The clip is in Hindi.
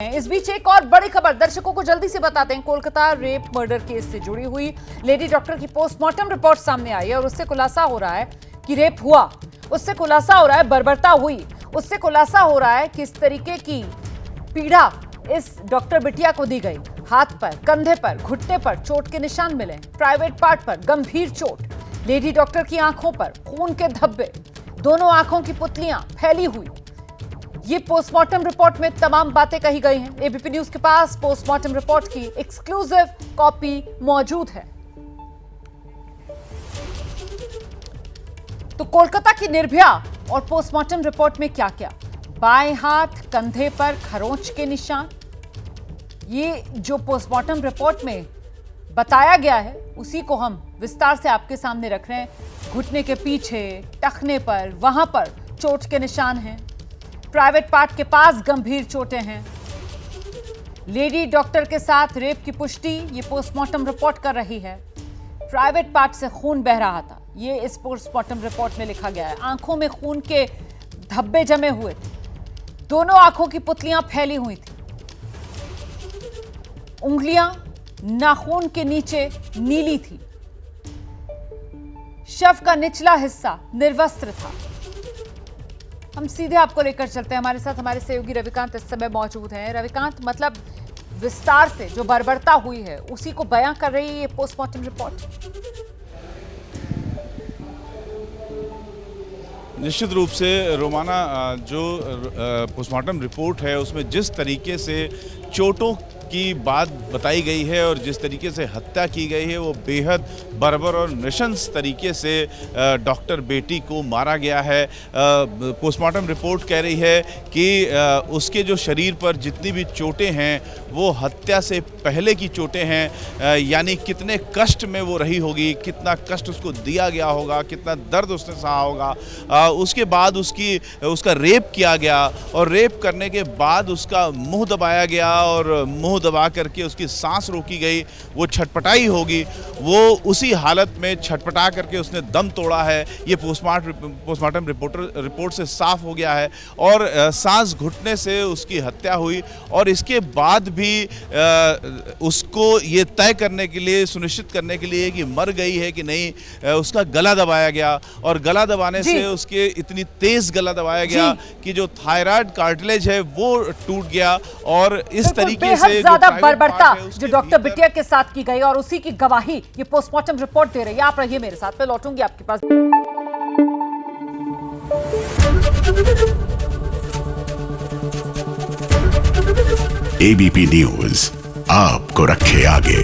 इस बीच एक और बड़ी खबर दर्शकों को जल्दी से बताते हैं। कोलकाता रेप मर्डर केस से जुड़ी हुई लेडी डॉक्टर की पोस्टमार्टम रिपोर्ट सामने आई है और उससे खुलासा हो रहा है कि रेप हुआ, उससे खुलासा हो रहा है बर्बरता हुई, उससे खुलासा हो रहा है किस तरीके की पीड़ा इस डॉक्टर बिटिया को दी गई। हाथ पर, कंधे पर, घुटने पर चोट के निशान मिले, प्राइवेट पार्ट पर गंभीर चोट, लेडी डॉक्टर की आंखों पर खून के धब्बे, दोनों आंखों की पुतलियां फैली हुई। ये पोस्टमार्टम रिपोर्ट में तमाम बातें कही गई हैं। एबीपी न्यूज के पास पोस्टमार्टम रिपोर्ट की एक्सक्लूसिव कॉपी मौजूद है। तो कोलकाता की निर्भया और पोस्टमार्टम रिपोर्ट में क्या क्या, बाएं हाथ कंधे पर खरोंच के निशान, ये जो पोस्टमार्टम रिपोर्ट में बताया गया है उसी को हम विस्तार से आपके सामने रख रहे हैं। घुटने के पीछे, टखने पर, वहां पर चोट के निशान हैं, प्राइवेट पार्ट के पास गंभीर चोटें हैं। लेडी डॉक्टर के साथ रेप की पुष्टि ये पोस्टमार्टम रिपोर्ट कर रही है। प्राइवेट पार्ट से खून बह रहा था, ये इस पोस्टमार्टम रिपोर्ट में लिखा गया है। आंखों में खून के धब्बे जमे हुए थे, दोनों आंखों की पुतलियां फैली हुई थी, उंगलियां नाखून के नीचे नीली थी, शव का निचला हिस्सा निर्वस्त्र था। हम सीधे आपको लेकर चलते हैं। हमारे साथ हमारे सहयोगी रविकांत इस समय मौजूद हैं। रविकांत, मतलब विस्तार से जो बर्बरता हुई है उसी को बयां कर रही है ये पोस्टमार्टम रिपोर्ट। निश्चित रूप से रोमाना, जो पोस्टमार्टम रिपोर्ट है उसमें जिस तरीके से चोटों की बात बताई गई है और जिस तरीके से हत्या की गई है वो बेहद बर्बर और नृशंस तरीके से डॉक्टर बेटी को मारा गया है। पोस्टमार्टम रिपोर्ट कह रही है कि उसके जो शरीर पर जितनी भी चोटें हैं वो हत्या से पहले की चोटें हैं, यानी कितने कष्ट में वो रही होगी, कितना कष्ट उसको दिया गया होगा, कितना दर्द उसने सहा होगा। उसके बाद उसका रेप किया गया और रेप करने के बाद उसका मुंह दबाया गया और मुंह दबा करके उसकी सांस रोकी गई। वो छटपटाई होगी, वो उसी हालत में छटपटा करके उसने दम तोड़ा है। ये पोस्टमार्टम रिपोर्ट से साफ हो गया है और सांस घुटने से उसकी हत्या हुई और इसके बाद भी उसको ये तय करने के लिए, सुनिश्चित करने के लिए कि मर गई है कि नहीं, उसका गला दबाया गया और गला दबाने से उसके इतनी तेज गला दबाया गया कि जो थायराइड कार्टिलेज है वो टूट गया और इस तरीके से ज्यादा बर्बरता जो डॉक्टर बिटिया के साथ की गई और उसी की गवाही ये पोस्टमार्टम रिपोर्ट दे रही है। आप रहिए मेरे साथ, मैं लौटूंगी आपके पास। एबीपी न्यूज आपको रखे आगे।